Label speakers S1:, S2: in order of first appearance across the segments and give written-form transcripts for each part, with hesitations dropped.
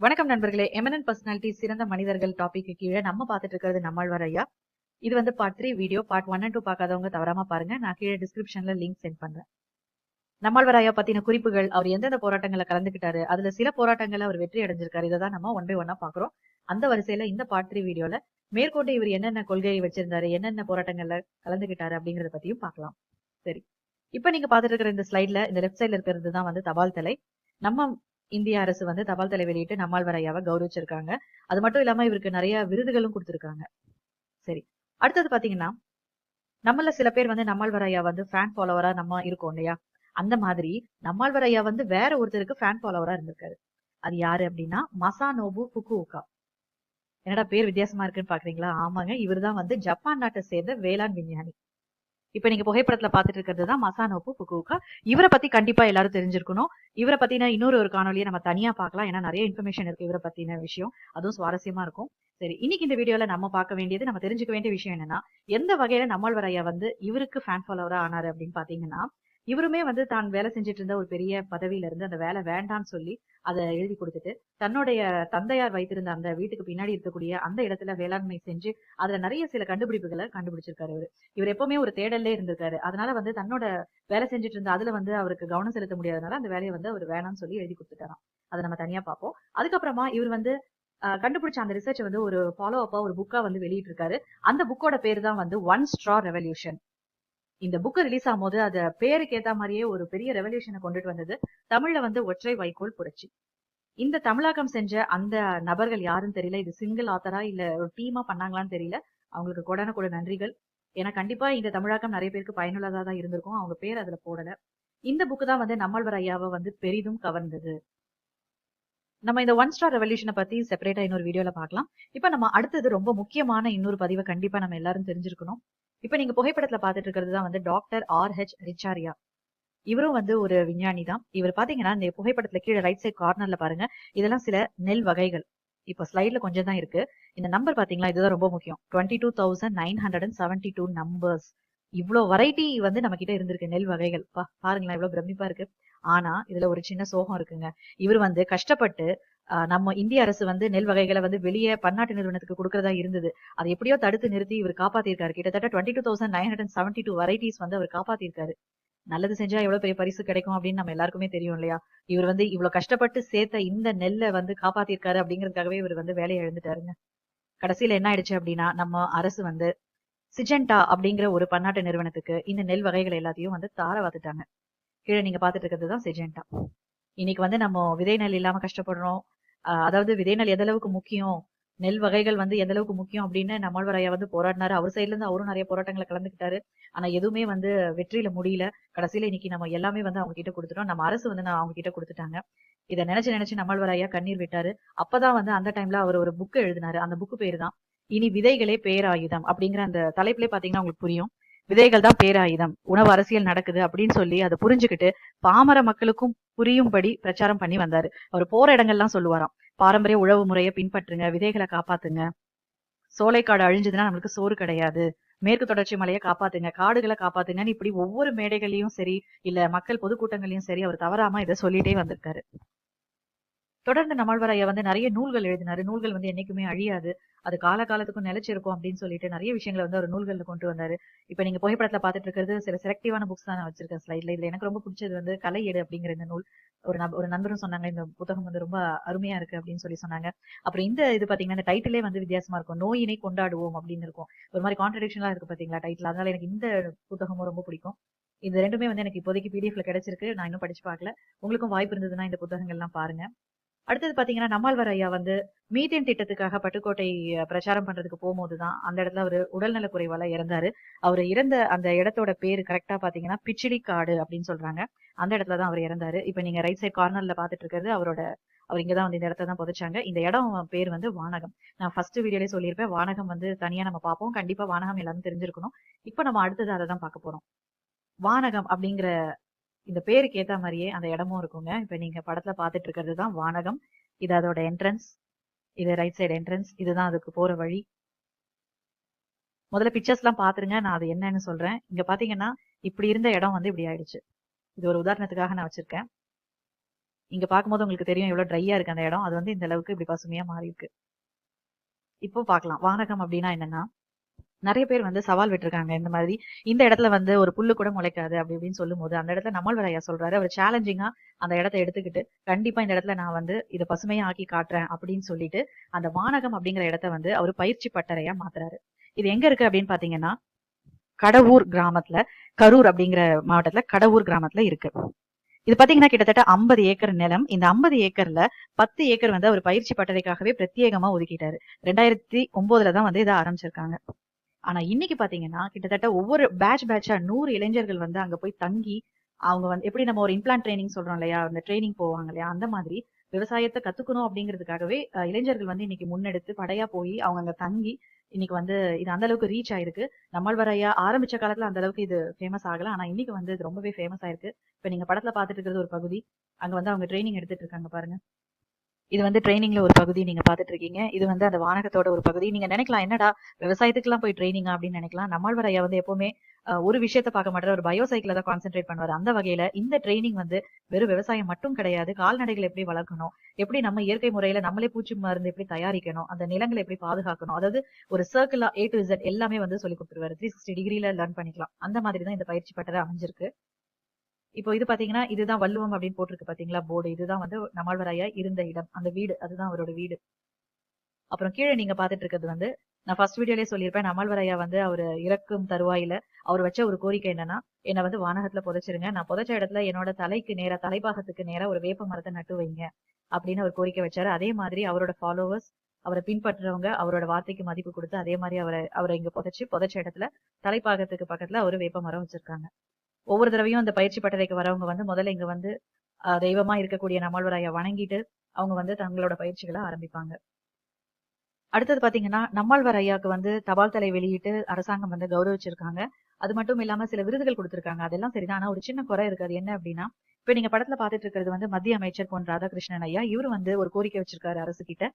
S1: வணக்கம் நண்பர்களே. Eminent personality சிறந்த மனிதர்கள் டாபிக்கு கீழே நம்ம பார்த்துட்டு இருக்கிறது நம்மாழ்வார் ஐயா. இது வந்து பார்ட் 3 வீடியோ. பார்ட் 1 and 2 பார்க்காதவங்க தவறாம பாருங்க. நான் கீழே டிஸ்கிரிப்ஷன்ல லிங்க் சென்ட் பண்றேன். நம்மாழ்வார் ஐயா பத்தின குறிப்புகள், அவர் எந்தெந்த போராட்டங்களை கலந்துக்கிட்டாரு, அதுல சில போராட்டங்களை அவர் வெற்றி அடைஞ்சிருக்காரு. இதை தான் நம்ம 1 by 1 பாக்குறோம். அந்த வரிசையில இந்த பார்ட் 3 வீடியோல மேற்கொண்டு இவர் என்னென்ன கொள்கையை வச்சிருந்தாரு, என்னென்ன போராட்டங்கள்ல கலந்துக்கிட்டாரு அப்படிங்கறத பத்தியும் பார்க்கலாம். சரி, இப்ப நீங்க பாத்துட்டு இருக்கிற இந்த ஸ்லைட்ல இந்த லெஃப்ட் சைட்ல இருக்கிறது தான் வந்து தபால் தலை. நம்ம இந்திய அரசு வந்து தபால் தலை வெளியிட்டு நம்மாழ்வார் ஐயாவை கௌரவிச்சிருக்காங்க. அது மட்டும் இல்லாம இவருக்கு நிறைய விருதுகளும் கொடுத்திருக்காங்க. சரி, அடுத்தது பாத்தீங்கன்னா நம்மள சில பேர் வந்து நம்மாழ்வார் ஐயா வந்து ஃபேன் ஃபாலோவரா நம்ம இருக்கோம் இல்லையா? அந்த மாதிரி நம்மாழ்வார் ஐயா வந்து வேற ஒருத்தருக்கு ஃபேன் ஃபாலோவரா இருந்திருக்காரு. அது யாரு அப்படின்னா மசானோபு ஃபுகுவோகா. என்னடா பேர் வித்தியாசமா இருக்குன்னு பாக்குறீங்களா? ஆமாங்க, இவர்தான் வந்து ஜப்பான் நாட்டை சேர்ந்த வேளாண் விஞ்ஞானி. இப்ப நீங்க புகைப்படத்துல பாத்துட்டு இருக்கிறது தான் மசானோபு ஃபுகுவோகா. இவரை பத்தி கண்டிப்பா எல்லாரும் தெரிஞ்சிருக்கணும். இவரை பத்தின இன்னொரு காணொலியை நம்ம தனியா பார்க்கலாம். ஏன்னா நிறைய இன்ஃபர்மேஷன் இருக்கு இவரை பத்தின விஷயம். அதுவும் சுவாரஸ்யமா இருக்கும். சரி, இன்னைக்கு இந்த வீடியோல நம்ம பார்க்க வேண்டியது, நம்ம தெரிஞ்சுக்க வேண்டிய விஷயம் என்னன்னா, எந்த வகையில நம்மாழ்வார் ஐயா வந்து இவருக்கு ஃபேன் ஃபாலோவரா ஆனாரு அப்படின்னு பாத்தீங்கன்னா, இவருமே வந்து தான் வேலை செஞ்சுட்டு இருந்த ஒரு பெரிய பதவியில இருந்து அந்த வேலை வேண்டான்னு சொல்லி அதை எழுதி கொடுத்துட்டு, தன்னுடைய தந்தையார் வைத்திருந்த அந்த வீட்டுக்கு பின்னாடி இருக்கக்கூடிய அந்த இடத்துல வேளாண்மை செஞ்சு அதுல நிறைய சில கண்டுபிடிப்புகளை கண்டுபிடிச்சிருக்காரு இவரு. இவர் எப்பவுமே ஒரு தேடல்லே இருந்திருக்காரு. அதனால வந்து தன்னோட வேலை செஞ்சுட்டு இருந்த அதுல வந்து அவருக்கு கவனம் செலுத்த முடியாதனால அந்த வேலையை வந்து அவர் வேணாம்னு சொல்லி எழுதி கொடுத்துட்டாராம். அதை நம்ம தனியா பார்ப்போம். அதுக்கப்புறமா இவர் வந்து கண்டுபிடிச்ச அந்த ரிசர்ச் வந்து ஒரு ஃபாலோ அப்பா ஒரு புக்கா வந்து வெளியிட்டு இருக்காரு. அந்த புக்கோட பேரு தான் வந்து ஒன் ஸ்ட்ரா ரெவல்யூஷன். இந்த புக் ரிலீஸ் ஆகும்போது அத பேருக்கு ஏத்த மாதிரியே ஒரு பெரிய ரெவல்யூஷனை கொண்டுட்டு வந்தது. தமிழ்ல வந்து ஒற்றை வைக்கோல் புரட்சி. இந்த தமிழாக்கம் செஞ்ச அந்த நபர்கள் யாருன்னு தெரியல. இது சிங்கிள் ஆத்தரா இல்ல ஒரு டீமா பண்ணாங்களான்னு தெரியல. அவங்களுக்கு கோடான கூட நன்றிகள். ஏன்னா கண்டிப்பா இந்த தமிழாக்கம் நிறைய பேருக்கு பயனுள்ளதா தான் இருந்திருக்கும். அவங்க பேர் அதுல போடல. இந்த புக்கு தான் வந்து நம்மாழ்வார் ஐயாவை வந்து பெரிதும் கவர்ந்தது. நம்ம இந்த ஒன் ஸ்டார் ரெவல்யூஷனை பத்தி செப்பரேட்டா இன்னொரு வீடியோல பார்க்கலாம். இப்ப நம்ம அடுத்தது ரொம்ப முக்கியமான இன்னொரு பதிவை கண்டிப்பா நம்ம எல்லாரும் தெரிஞ்சிருக்கணும். இப்ப நீங்க புகைப்படத்துல பாத்துட்டு இருக்கிறது தான் வந்து டாக்டர் R.H. ரிச்சாரியா. இவரும் வந்து ஒரு விஞ்ஞானி தான். இவர் பாத்தீங்கன்னா இந்த புகைப்படத்துல கீழே ரைட் சைட் கார்னர்ல பாருங்க, இதெல்லாம் சில நெல் வகைகள். இப்ப ஸ்லைட்ல கொஞ்சம் தான் இருக்கு. இந்த நம்பர் பாத்தீங்களா, இதுதான் ரொம்ப முக்கியம். 22,972 நம்பர்ஸ். இவ்வளவு வெரைட்டி வந்து நம்ம கிட்ட இருந்திருக்கு நெல் வகைகள். பாருங்களேன், இவ்வளவு பிரமிப்பா இருக்கு. ஆனா இதுல ஒரு சின்ன சோகம் இருக்குங்க. இவர் வந்து கஷ்டப்பட்டு நம்ம இந்திய அரசு வந்து நெல் வகைகளை வந்து வெளியே பன்னாட்டு நிறுவனத்துக்கு கொடுக்கறதா இருந்தது. அதை எப்படியோ தடுத்து நிறுத்தி இவர் காப்பாத்திருக்காரு. கிட்டத்தட்ட 22,972 வெரைட்டிஸ் வந்து அவர் காப்பாத்திருக்காரு. நல்லது செஞ்சா எவ்வளவு பெரிய பரிசு கிடைக்கும் அப்படின்னு நம்ம எல்லாருக்குமே தெரியும் இல்லையா? இவர் வந்து இவ்வளவு கஷ்டப்பட்டு சேர்த்த இந்த நெல்லை வந்து காப்பாத்திருக்காரு அப்படிங்கிறதுக்காகவே இவர் வந்து வேலையை இழந்துட்டாருங்க. கடைசியில என்ன ஆயிடுச்சு அப்படின்னா, நம்ம அரசு வந்து சிஜென்டா அப்படிங்கிற ஒரு பன்னாட்டு நிறுவனத்துக்கு இந்த நெல் வகைகள் எல்லாத்தையும் வந்து தார வாத்துட்டாங்க. கீழே நீங்க பாத்துட்டு இருக்கிறது தான் சிஜென்டா. இன்னைக்கு வந்து நம்ம விதை நெல் இல்லாம கஷ்டப்படுறோம். அதாவது விதை நெல் எந்த அளவுக்கு முக்கியம், நெல் வகைகள் வந்து எந்த அளவுக்கு முக்கியம் அப்படின்னு நம்மாழ்வார் ஐயா வந்து போராடினாரு. அவர் சைட்ல இருந்து அவரும் நிறைய போராட்டங்களை கலந்துக்கிட்டாரு. ஆனா எதுவுமே வந்து வெற்றியில முடியல. கடைசியில இன்னைக்கு நம்ம எல்லாமே வந்து அவங்க கிட்ட கொடுத்துட்டோம். நம்ம அரசு வந்து அவங்க கிட்ட கொடுத்துட்டாங்க. இதை நினைச்சு நம்மாழ்வார் ஐயா கண்ணீர் விட்டாரு. அப்பதான் வந்து அந்த டைம்ல அவர் ஒரு புக் எழுதினாரு. அந்த புக்கு பேரு தான் இனி விதைகளே பேராயுதம் அப்படிங்கிற அந்த தலைப்பிலே பாத்தீங்கன்னா உங்களுக்கு புரியும். விதைகள் தான் பேராயுதம், உணவு அரசியல் நடக்குது அப்படின்னு சொல்லி அதை புரிஞ்சுக்கிட்டு பாமர மக்களுக்கும் புரியும்படி பிரச்சாரம் பண்ணி வந்தாரு. அவர் போற இடங்கள்லாம் சொல்லுவாராம், பாரம்பரிய உழவு முறையை பின்பற்றுங்க, விதைகளை காப்பாத்துங்க, சோலைக்காடு அழிஞ்சதுன்னா நம்மளுக்கு சோறு கிடையாது, மேற்கு தொடர்ச்சி மலையை காப்பாத்துங்க, காடுகளை காப்பாத்துங்கன்னு இப்படி ஒவ்வொரு மேடைகளையும் சரி இல்ல மக்கள் பொதுக்கூட்டங்களையும் சரி அவர் தவறாம இதை சொல்லிட்டே வந்திருக்காரு. தொடர்ந்து நம்மாழ்வார் ஐயா வந்து நிறைய நூல்கள் எழுதினாரு. நூல்கள் வந்து என்னைக்குமே அழியாது, அது காலகாலத்துக்கும் நிலைச்சிருக்கும் அப்படின்னு சொல்லிட்டு நிறைய விஷயங்களை வந்து ஒரு நூல்கள்ல கொண்டு வந்தாரு. இப்ப நீங்க புகைப்படத்துல பாத்துட்டு இருக்கிறது சில செலக்டிவான புக்ஸ் தான் நான் வச்சிருக்கேன் ஸ்லைட்ல. இதுல எனக்கு ரொம்ப பிடிச்சது வந்து கலை ஏடு அப்படிங்கிற இந்த நூல். ஒரு நண்பரும் சொன்னாங்க இந்த புத்தகம் வந்து ரொம்ப அருமையா இருக்கு அப்படின்னு சொல்லி சொன்னாங்க. அப்புறம் இந்த இது பாத்தீங்கன்னா இந்த டைட்டிலே வந்து வித்தியாசமா இருக்கும், நோயினை கொண்டாடுவோம் அப்படின்னு இருக்கும். ஒரு மாதிரி கான்ட்ரடிக்ஷனா இருக்கு பாத்தீங்களா டைட்டில். அதனால எனக்கு இந்த புத்தகமும் ரொம்ப பிடிக்கும். இந்த ரெண்டுமே வந்து எனக்கு இப்போதைக்கு பிடிஎஃப்ல கிடைச்சிருக்கு. நான் இன்னும் படிச்சு பார்க்கல. உங்களுக்கும் வாய்ப்பு இருந்ததுன்னா இந்த புத்தகங்கள்லாம் பாருங்க. அடுத்தது பாத்தீங்கன்னா நம்மாழ்வார் ஐயா வந்து மீத்தேன் திட்டத்துக்காக பட்டுக்கோட்டை பிரச்சாரம் பண்றதுக்கு போகும்போதுதான் அந்த இடத்துல அவரு உடல்நல குறைவால இறந்தாரு. அவரு இறந்த அந்த இடத்தோட பேரு கரெக்டா பாத்தீங்கன்னா பிச்சிலிக்காடு அப்படின்னு சொல்றாங்க. அந்த இடத்துலதான் அவர் இறந்தாரு. இப்ப நீங்க ரைட் சைட் கார்னர்ல பாத்துட்டு இருக்கிறது அவர் இங்கதான் வந்து இந்த இடத்துல தான் புதைச்சாங்க. இந்த இடம் பேர் வந்து வானகம். நான் ஃபர்ஸ்ட் வீடியோலயே சொல்லியிருப்பேன், வானகம் வந்து தனியா நம்ம பார்ப்போம். கண்டிப்பா வானகம் எல்லாரும் தெரிஞ்சிருக்கணும். இப்ப நம்ம அடுத்தது அதை தான் பார்க்க போறோம். வானகம் அப்படிங்கிற இந்த பேருக்கு ஏத்த மாதிரியே அந்த இடமும் இருக்குங்க. இப்ப நீங்க படத்துல பாத்துட்டு இருக்கிறது தான் வானகம். இது அதோட என்ட்ரன்ஸ். இது ரைட் சைடு என்ட்ரன்ஸ். இதுதான் அதுக்கு போற வழி. முதல்ல பிக்சர்ஸ் எல்லாம் பாத்துருங்க, நான் அது என்னன்னு சொல்றேன். இங்க பாத்தீங்கன்னா இப்படி இருந்த இடம் வந்து இப்படி ஆயிடுச்சு. இது ஒரு உதாரணத்துக்காக நான் வச்சிருக்கேன். இங்க பார்க்கும்போது உங்களுக்கு தெரியும் எவ்வளவு ட்ரையா இருக்கு அந்த இடம். அது வந்து இந்த அளவுக்கு இப்படி பசுமையா மாறி இருக்கு. இப்போ பார்க்கலாம். வானகம் அப்படின்னா என்னன்னா, நெறைய பேர் வந்து சவால் விட்டுருக்காங்க. இந்த மாதிரி இந்த இடத்துல வந்து ஒரு புல்லு கூட முளைக்காது அப்படி இப்படின்னு சொல்லும்போது, அந்த இடத்துல நம்மாழ்வார் ஐயா சொல்றாரு. அவர் சேலஞ்சிங்கா அந்த இடத்த எடுத்துக்கிட்டு, கண்டிப்பா இந்த இடத்துல நான் வந்து இத பசுமையா ஆக்கி காட்டுறேன் அப்படின்னு சொல்லிட்டு, அந்த வானகம் அப்படிங்கிற இடத்த வந்து அவரு பயிற்சி பட்டறையா மாத்துறாரு. இது எங்க இருக்கு அப்படின்னு பாத்தீங்கன்னா, கடவூர் கிராமத்துல, கரூர் அப்படிங்கிற மாவட்டத்துல கடவூர் கிராமத்துல இருக்கு. இது பாத்தீங்கன்னா கிட்டத்தட்ட 50 ஏக்கர் நிலம். இந்த 50 ஏக்கர்ல 10 ஏக்கர் வந்து அவர் பயிற்சி பட்டறைக்காகவே பிரத்யேகமா ஒதுக்கிட்டாரு. 2009ல தான் வந்து இத ஆரம்பிச்சிருக்காங்க. ஆனா இன்னைக்கு பாத்தீங்கன்னா, கிட்டத்தட்ட ஒவ்வொரு பேட்சா 100 இளைஞர்கள் வந்து அங்க போய் தங்கி, அவங்க வந்து எப்படி நம்ம ஒரு இம்ப்ளான்ட் ட்ரெய்னிங் சொல்றோம் இல்லையா? அந்த ட்ரெய்னிங் போவாங்க இல்லையா? அந்த மாதிரி விவசாயத்த கத்துக்கணும் அப்படிங்கிறதுக்காகவே இளைஞர்கள் வந்து இன்னைக்கு முன்னெடுத்து படையா போய் அவங்க அங்க தங்கி, இன்னைக்கு வந்து இது அந்த அளவுக்கு ரீச் ஆயிருக்கு. நம்மாழ்வார் ஐயா ஆரம்பிச்ச காலத்துல அந்த அளவுக்கு இது ஃபேமஸ் ஆகல. ஆனா இன்னைக்கு வந்து இது ரொம்பவே ஃபேமஸ் ஆயிருக்கு. இப்ப நீங்க படத்துல பாத்துட்டு இருக்கிறது ஒரு பகுதி. அங்க வந்து அவங்க ட்ரெய்னிங் எடுத்துட்டு இருக்காங்க பாருங்க. இது வந்து ட்ரெய்னிங்ல ஒரு பகுதி நீங்க பாத்துட்டு இருக்கீங்க. இது வந்து அந்த வானகத்தோட ஒரு பகுதி. நீங்க நினைக்கலாம், என்னடா விவசாயத்துக்குலாம் போய் ட்ரெய்னிங்கா அப்படின்னு நினைக்கலாம். நம்மாழ்வார் ஐயா வந்து எப்பவுமே ஒரு விஷயத்த பார்க்க மாட்டாரு. ஒரு பயோசைக்கிள தான் கான்சென்ட்ரேட் பண்ணுவாரு. அந்த வகையில இந்த ட்ரெய்னிங் வந்து வெறும் விவசாயம் மட்டும் கிடையாது. கால்நடைகளை எப்படி வளர்க்கணும், எப்படி நம்ம இயற்கை முறையில நம்மளே பூச்சி மருந்து எப்படி தயாரிக்கணும், அந்த நிலங்களை எப்படி பாதுகாக்கணும், அதாவது ஒரு சர்க்கிளா A to Z எல்லாமே வந்து சொல்லி கொடுத்துருவாரு. 360 டிகிரில லேர்ன் பண்ணிக்கலாம். அந்த மாதிரி தான் இந்த பயிற்சி பட்டறை அமைஞ்சிருக்கு. இப்போ இது பாத்தீங்கன்னா, இதுதான் வள்ளுவம் அப்படின்னு போட்டிருக்கு பாத்தீங்களா போர்டு. இதுதான் வந்து நம்மாழ்வார் ஐயா இருந்த இடம். அந்த வீடு. அதுதான் அவரோட வீடு. அப்புறம் கீழ நீங்க பாத்துட்டு இருக்கிறது வந்து, நான் ஃபர்ஸ்ட் வீடியோலயே சொல்லியிருப்பேன். நம்மாழ்வார் ஐயா வந்து அவரு இறக்கும் தருவாயில அவர் வச்ச ஒரு கோரிக்கை என்னன்னா, என்ன வந்து வானகத்துல புதைச்சிருங்க. நான் புதைச்ச இடத்துல என்னோட தலைக்கு நேரா, தலைப்பாகத்துக்கு நேரா ஒரு வேப்ப மரத்த நட்டு வைங்க. அப்படின்னு அவர் கோரிக்கை வச்சாரு. அதே மாதிரி அவரோட ஃபாலோவர்ஸ், அவர பின்பற்றுறவங்க அவரோட வார்த்தைக்கு மதிப்பு குடுத்து, அதே மாரி அவர இங்க புதைச்ச இடத்துல தலைப்பாகத்துக்கு பக்கத்துல ஒரு வேப்ப மரம் வச்சிருக்காங்க. ஒவ்வொரு தடவையும் அந்த பயிற்சி பட்டறைக்கு வரவங்க வந்து முதல்ல இங்க வந்து தெய்வமா இருக்கக்கூடிய நம்மாழ்வார் ஐயா வணங்கிட்டு அவங்க வந்து தங்களோட பயிற்சிகளை ஆரம்பிப்பாங்க. அடுத்தது பாத்தீங்கன்னா, நம்மாழ்வார் ஐயாக்கு வந்து தபால் தலை வெளியிட்டு அரசாங்கம் வந்து கௌரவிச்சிருக்காங்க. அது மட்டும் இல்லாம சில விருதுகள் கொடுத்திருக்காங்க. அதெல்லாம் சரிதான். ஆனா ஒரு சின்ன குறை இருக்கு. அது என்ன அப்படின்னா, இப்ப நீங்க படத்துல பாத்துட்டு இருக்கிறது வந்து மத்திய அமைச்சர் பொன் ராதாகிருஷ்ணன் ஐயா. இவரு வந்து ஒரு கோரிக்கை வச்சிருக்காரு அரசு கிட்ட.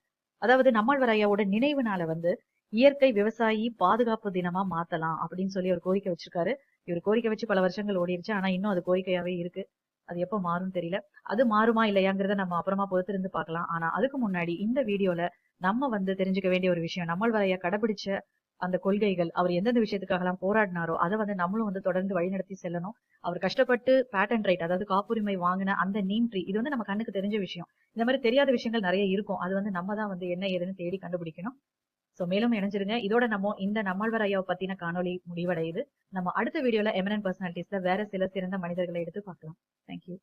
S1: அதாவது நம்மாழ்வார் ஐயாவோட நினைவு நாள வந்து இயற்கை விவசாயி பாதுகாப்பு தினமா மாத்தலாம் அப்படின்னு சொல்லி ஒரு கோரிக்கை வச்சிருக்காரு. இவர் கோரிக்கை வச்சு பல வருஷங்கள் ஓடிருச்சு. ஆனா இன்னும் அது கோரிக்கையாவே இருக்கு. அது எப்ப மாறும்னு தெரியல. அது மாறுமா இல்லையாங்கிறத நம்ம அப்புறமா பொறுத்திருந்து பார்க்கலாம். ஆனா அதுக்கு முன்னாடி இந்த வீடியோல நம்ம வந்து தெரிஞ்சுக்க வேண்டிய ஒரு விஷயம், நம்மாழ்வார் ஐயா கடைபிடிச்ச அந்த கொள்கைகள், அவர் எந்தெந்த விஷயத்துக்காகலாம் போராடினாரோ, அத வந்து நம்மளும் வந்து தொடர்ந்து வழிநடத்தி செல்லணும். அவர் கஷ்டப்பட்டு பேட்டன்ட் ரைட், அதாவது காப்புரிமை வாங்கின அந்த நீம் ட்ரீ, இது வந்து நம்ம கண்ணுக்கு தெரிஞ்ச விஷயம். இந்த மாதிரி தெரியாத விஷயங்கள் நிறைய இருக்கும். அது வந்து நம்ம தான் வந்து என்ன ஏதுன்னு தேடி கண்டுபிடிக்கணும். சோ மேலும் இணைஞ்சிருங்க. இதோட நம்ம இந்த நம்மாழ்வார் ஐயாவை பத்தின காணொளி முடிவடையுது. நம்ம அடுத்த வீடியோல எமினன்ட் பர்சனாலிட்டிஸ்ல வேற சில சிறந்த மனிதர்களை எடுத்து பார்க்கலாம். தேங்க்யூ.